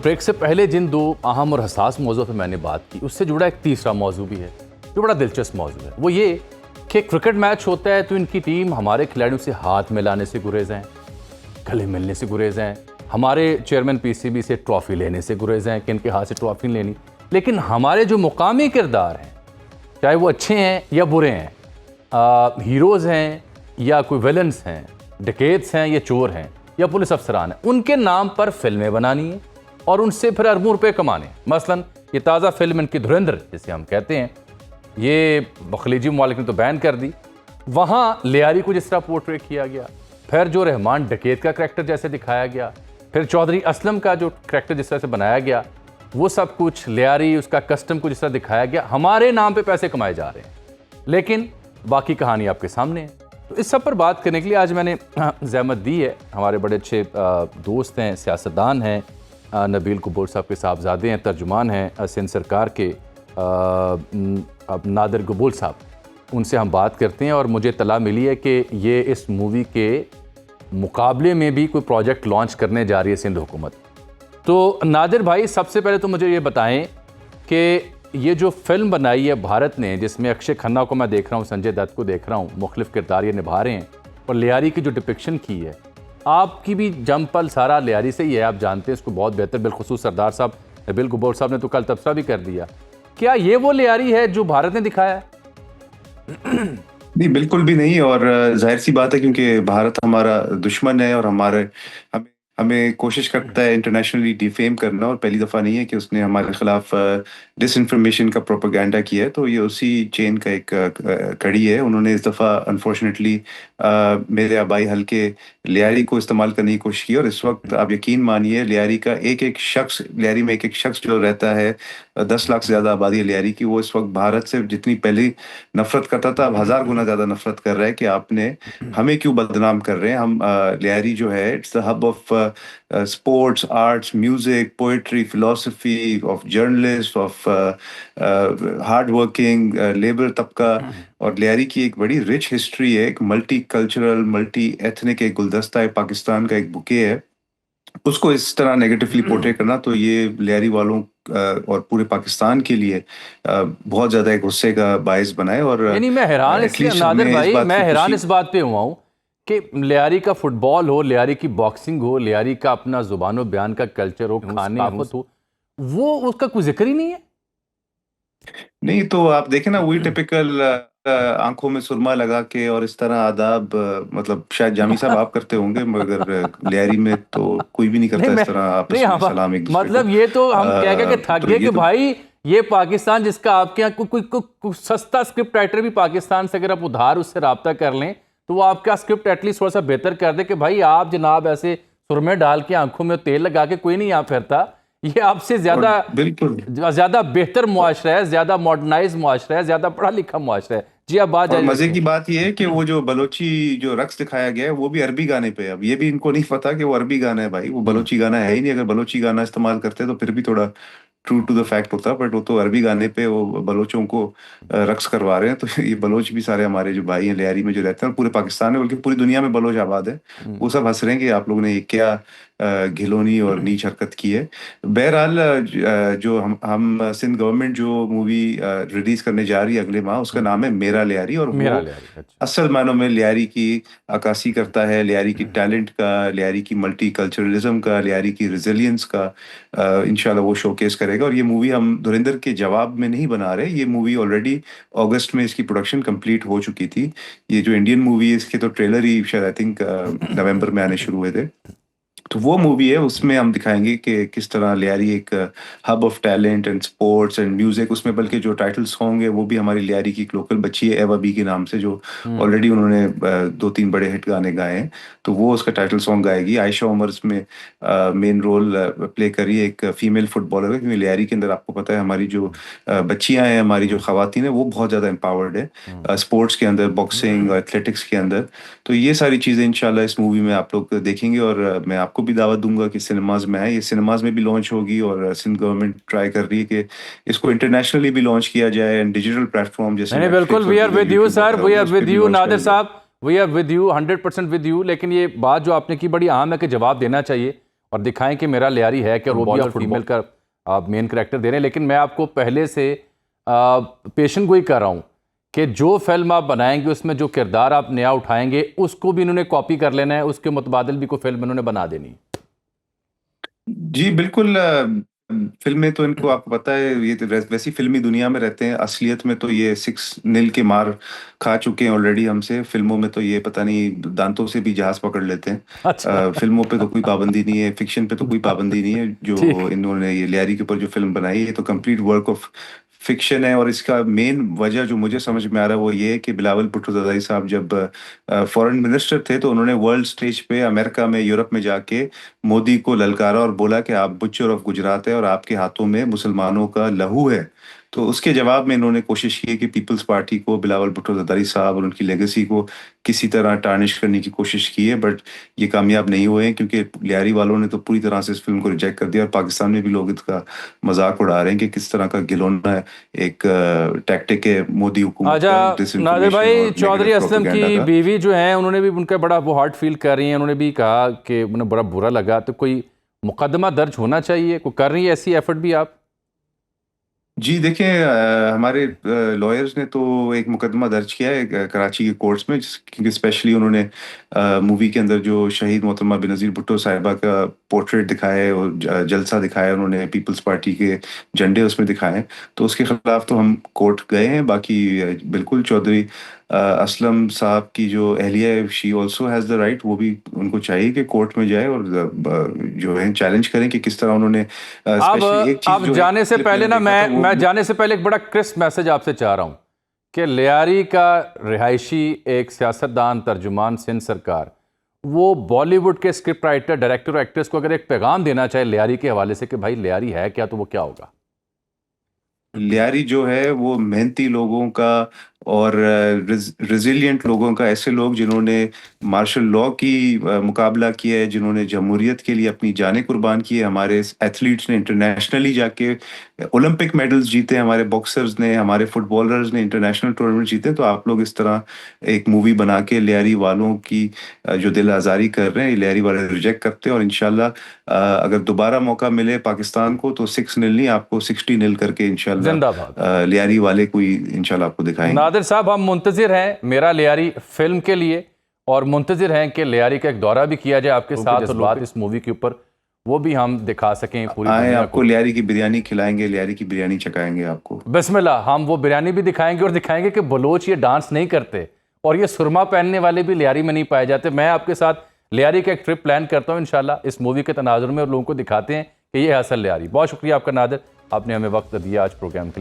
Break से पहले जिन दो अहम और हसास मौजू पर मैंने बात की, उससे जुड़ा एक तीसरा मौजू भी है जो बड़ा दिलचस्प मौजू है। वो ये कि क्रिकेट मैच होता है तो इनकी टीम हमारे खिलाड़ियों से हाथ मिलाने से गुरेज हैं, गले मिलने से गुरेज हैं, हमारे चेयरमैन पीसीबी से ट्रॉफी लेने से गुरेज हैं कि इनके हाथ से ट्रॉफी लेनी। लेकिन हमारे जो मुकामी किरदार हैं, चाहे वो अच्छे हैं या बुरे हैं, हीरोज़ हैं या कोई विलन्स हैं, डकैत्स हैं या चोर हैं या पुलिस अफसरान हैं, उनके नाम पर फिल्में बनानी है और उनसे फिर अरबों रुपए कमाने। मसलन ये ताज़ा फिल्म इनकी धुरंधर जिसे हम कहते हैं, ये खलीजी ममालिक ने तो बैन कर दी। वहाँ लियारी को जिस तरह पोर्ट्रेट किया गया, फिर जो रहमान डकैत का करैक्टर जैसे दिखाया गया, फिर चौधरी असलम का जो करैक्टर जिस तरह से बनाया गया, वो सब कुछ लियारी उसका कस्टम को जिस तरह दिखाया गया, हमारे नाम पे पैसे कमाए जा रहे हैं। लेकिन बाकी कहानी आपके सामने है। तो इस सब पर बात करने के लिए आज मैंने ज़हमत दी है। हमारे बड़े अच्छे दोस्त हैं, सियासतदान हैं, नबील कबूल साहब के साहबजादे हैं, तर्जुमान हैं सिंध सरकार के नादिर कबूल साहब। उनसे हम बात करते हैं और मुझे इत्तला मिली है कि ये इस मूवी के मुकाबले में भी कोई प्रोजेक्ट लॉन्च करने जा रही है सिंध हुकूमत। तो नादिर भाई, सबसे पहले तो मुझे ये बताएं कि ये जो फिल्म बनाई है भारत ने, जिसमें अक्षय खन्ना को मैं देख रहा हूँ, संजय दत्त को देख रहा हूँ, मुख्तलिफ किरदार ये निभा रहे हैं, और लियारी की जो डिपिक्शन की है, आपकी भी जमपल सारा लियारी से ही है, आप जानते हैं इसको बहुत बेहतर। बिलखुसूस सरदार साहब, नबील कबूल साहब ने तो कल तबसरा भी कर दिया। क्या ये वो लियारी है जो भारत ने दिखाया है? नहीं, बिल्कुल भी नहीं। और जाहिर सी बात है, क्योंकि भारत हमारा दुश्मन है और हमें कोशिश करता है इंटरनेशनली डिफेम करना, और पहली दफ़ा नहीं है कि उसने हमारे खिलाफ डिसइंफॉर्मेशन का प्रोपेगेंडा किया है। तो ये उसी चेन का एक कड़ी है। उन्होंने इस दफ़ा अनफॉर्चुनेटली मेरे आबाई हल्के लियारी को इस्तेमाल करने की कोशिश की, और इस वक्त आप यकीन मानिए लियारी का लियारी में एक एक शख्स जो रहता है, 10 लाख से ज़्यादा आबादी है लियारी की, वो इस वक्त भारत से जितनी पहले नफरत करता था, अब 1000 गुना ज़्यादा नफरत कर रहा है कि आपने हमें क्यों बदनाम कर रहे हैं। हम लियारी जो है, it's the hub of sports, arts, music, poetry, philosophy, of journalist, of hard working labour तबका। और लियारी की एक बड़ी रिच हिस्ट्री है, एक मल्टी कल्चरल, मल्टी एथनिक एक गुलदस्ता है, पाकिस्तान का एक बुके है। उसको इस तरह नेगेटिवली पोर्ट्रेट करना, तो ये लियारी वालों और पूरे पाकिस्तान के लिए बहुत ज्यादा एक गुस्से का बायस बनाए। और यानी मैं हैरान नादिर भाई, मैं हैरान इस बात पे हुआ हूँ कि लियारी का फुटबॉल हो, लियारी की बॉक्सिंग हो, लियारी का अपना जुबानो बयान का कल्चर हो, खाने हो, वो उसका कोई जिक्र ही नहीं है। नहीं, तो आप देखें ना, वही टिपिकल आंखों में सुरमा लगा के और इस तरह आदाब, मतलब शायद जामी साहब आप करते होंगे, मगर लियारी में तो कोई भी नहीं करता इस तरह आपस में सलाम एक दूसरे मतलब ये तो हम कह के थक गए कि भाई ये पाकिस्तान, जिसका आपके यहाँ कोई सस्ता स्क्रिप्ट राइटर भी पाकिस्तान से अगर आप उधार उससे रब्ता कर लें तो वो आपका स्क्रिप्ट एटलीस्ट थोड़ा सा बेहतर कर दे कि भाई आप जनाब ऐसे सुरमे डाल के आंखों में तेल लगा के कोई नहीं यहाँ फिरता। ये आपसे ज्यादा बेहतर मुआशरा है, ज्यादा मॉडर्नाइज मुआशरा है, ज्यादा पढ़ा लिखा मुआशरा है। जी आप बात। और मजे की बात यह है कि वो जो बलोची जो रक्स दिखाया गया है वो भी अरबी गाने पे है। अब ये भी इनको नहीं पता कि वो अरबी गाना है भाई, वो बलोची गाना है ही नहीं। अगर बलोची गाना इस्तेमाल करते तो फिर भी थोड़ा ट्रू टू द फैक्ट होता, बट वो तो अरबी गाने पे वो बलोचों को रक्स करवा रहे हैं। तो ये बलोच भी सारे हमारे जो भाई हैं लियारी में जो रहते हैं, और पूरे पाकिस्तान में बल्कि पूरी दुनिया में बलोच आबाद है, वो सब हंस रहे हैं कि आप लोगों ने ये क्या घिनौनी और नीच हरकत की है। बहरहाल जो हम सिंध गवर्नमेंट जो मूवी रिलीज करने जा रही है अगले माह, उसका नाम है मेरा लियारी। और वो असल मायनों में लियारी की अक्कासी करता है, लियारी की टैलेंट का, लियारी की मल्टी कल्चरलिज्म का, लियारी की रिजिलियंस का इंशाल्लाह वो शोकेस करेगा। और ये मूवी हम धुरंधर के जवाब में नहीं बना रहे, ये मूवी ऑलरेडी अगस्त में इसकी प्रोडक्शन कंप्लीट हो चुकी थी। ये जो इंडियन मूवी है इसके तो ट्रेलर ही शायद आई थिंक नवंबर में आने शुरू हुए थे। तो वो मूवी है, उसमें हम दिखाएंगे कि किस तरह लियारी एक hub of talent and sports and music, उसमें बल्कि जो टाइटल्स होंगे वो भी हमारी लियारी की एक लोकल बच्ची है एवा बी के नाम से, जो ऑलरेडी उन्होंने 2-3 बड़े हिट गाने गाए हैं, तो वो उसका टाइटल सॉन्ग गाएगी। आयशा उमर इसमें मेन रोल प्ले करी है, एक फीमेल फुटबॉलर है, क्योंकि लियारी के अंदर आपको पता है हमारी जो बच्चियां हैं, हमारी जो खवातीन है, वो बहुत ज़्यादा एम्पावर्ड है स्पोर्ट्स के अंदर, बॉक्सिंग और एथलेटिक्स के अंदर। तो ये सारी चीज़ें इंशाल्लाह इस मूवी में आप लोग देखेंगे, और मैं आपको भी दावत दूंगा कि सिनेमाज में आए। ये सिनेमाज में भी लॉन्च होगी, और सिंध गवर्नमेंट ट्राई कर रही है कि इसको इंटरनेशनली भी लॉन्च किया जाए, एंड डिजिटल प्लेटफॉर्म जैसे। नहीं, बिल्कुल, we are with you sir, we are with you Nadir sahab, we are with you 100% with you. लेकिन ये बात जो आपने की बड़ी अहम है कि जवाब देना चाहिए। और दिखाएं कि मेरा लियारी है कि, और वो भी आप फीमेल का आप मेन कैरेक्टर दे रहे हैं। लेकिन मैं आपको पहले से पेशन गोई कर रहा हूँ कि जो फिल्म आप बनाएंगे उसमें जो किरदार आप नया उठाएंगे उसको भी इन्होंने कॉपी कर लेना है, उसके मुतबादिल भी कोई फिल्म इन्होंने बना देनी। जी बिल्कुल। फिल्में तो इनको आपको पता है, ये तो वैसी फिल्मी दुनिया में रहते हैं। असलियत में तो ये 6-0 के मार खा चुके हैं ऑलरेडी हमसे। फिल्मों में तो ये पता नहीं दांतों से भी जहाज पकड़ लेते हैं। अच्छा। फिल्मों पे तो कोई पाबंदी नहीं है, फिक्शन पे तो कोई पाबंदी नहीं है। जो ठीक। इन्होंने ये लियारी के ऊपर जो फिल्म बनाई है, ये तो कंप्लीट वर्क ऑफ फिक्शन है। और इसका मेन वजह जो मुझे समझ में आ रहा है वो ये है कि बिलावल भुट्टो ज़रदारी साहब जब फॉरेन मिनिस्टर थे तो उन्होंने वर्ल्ड स्टेज पे अमेरिका में, यूरोप में जाके मोदी को ललकारा और बोला कि आप बुच्चर ऑफ गुजरात है और आपके हाथों में मुसलमानों का लहू है। तो उसके जवाब में इन्होंने कोशिश की कि पीपल्स पार्टी को, बिलावल भुट्टो ज़रदारी साहब और उनकी लेगेसी को किसी तरह टार्निश करने की कोशिश की है। बट ये कामयाब नहीं हुए हैं, क्योंकि लियारी वालों ने तो पूरी तरह से इस फिल्म को रिजेक्ट कर दिया। और पाकिस्तान में भी लोग इसका मजाक उड़ा रहे हैं कि किस तरह का घिनौना है एक टैक्टिक है मोदी हुकूमत अच्छा का, नादिर डिसइंफॉर्मेशन भाई, और चौधरी नेगेटिव असलम प्रोपेगेंडा की का। बीवी जो हैं उन्होंने भी, उनका बड़ा वो हार्ट फील कर रही हैं, उन्होंने भी कहा कि उन्हें बड़ा बुरा लगा। तो कोई मुकदमा दर्ज होना चाहिए, कोई कर रही है ऐसी एफर्ट भी आप? जी देखें, हमारे लॉयर्स ने तो एक मुकदमा दर्ज किया है कराची के कोर्ट्स में, क्योंकि स्पेशली उन्होंने मूवी के अंदर जो शहीद मोहतरमा बेनज़ीर भुट्टो साहिबा का पोर्ट्रेट दिखाया है और जलसा दिखाया है, उन्होंने पीपल्स पार्टी के झंडे उसमें दिखाए हैं। तो उसके खिलाफ तो हम कोर्ट गए हैं। बाकी बिल्कुल चौधरी असलम साहब की जो अहलिया है, she also has the right, वो भी उनको चाहिए कि कोर्ट में जाए और जो है चैलेंज करें कि किस तरह उन्होंने स्पेशली एक चीज़ अब जो है जाने से क्लिप पहले मैंने ना देखा था वो। मैं जाने से पहले एक बड़ा क्रिस्प मैसेज आपसे चाह रहा हूँ कि लियारी का रिहायशी एक सियासतदान, तर्जुमान सिंध सरकार, वो बॉलीवुड के स्क्रिप्ट राइटर, डायरेक्टर और एक्टर्स को अगर एक पैगाम देना चाहे लियारी के हवाले से कि भाई लियारी है क्या, तो वो क्या होगा? लियारी जो है वो मेहनती लोगों का और रेजिलिएंट लोगों का, ऐसे लोग जिन्होंने मार्शल लॉ की मुकाबला किया है, जिन्होंने जमहूरियत के लिए अपनी जानें कुर्बान की है। हमारे एथलीट्स ने इंटरनेशनली जाके ओलंपिक मेडल्स जीते, हमारे बॉक्सर्स ने, हमारे फुटबॉलर्स ने इंटरनेशनल टूर्नामेंट जीते। तो आप लोग इस तरह एक मूवी बना के लियारी वालों की जो दिल आज़ारी कर रहे हैं, लियारी वाले रिजेक्ट करते हैं। और इंशाल्लाह अगर दोबारा मौका मिले पाकिस्तान को तो 6-0 नहीं, आपको 60-0 करके इंशाल्लाह जिंदाबाद। लियारी वाले कोई इंशाल्लाह आपको दिखाएंगे। नादिर साहब, हम मुंतजिर हैं मेरा लियारी फिल्म के लिए, और मुंतजिर हैं कि लियारी का एक दौरा भी किया जाए आपके साथ, जज्बात इस मूवी के ऊपर वो भी हम दिखा सकें पूरी आए, दुनिया आपको को। लियारी की बिरयानी खिलाएंगे, लियारी की बिरयानी चखाएंगे आपको। बिस्मिल्लाह, हम वो बिरयानी भी दिखाएंगे और दिखाएंगे कि बलोच ये डांस नहीं करते और ये सुरमा पहनने वाले भी लियारी में नहीं पाए जाते। मैं आपके साथ लियारी का एक ट्रिप प्लान करता हूँ इंशाल्लाह इस मूवी के तनाजुर में, और लोगों को दिखाते हैं कि ये है असल लियारी। बहुत शुक्रिया आपका नादिर, आपने हमें वक्त दिया आज प्रोग्राम के लिए।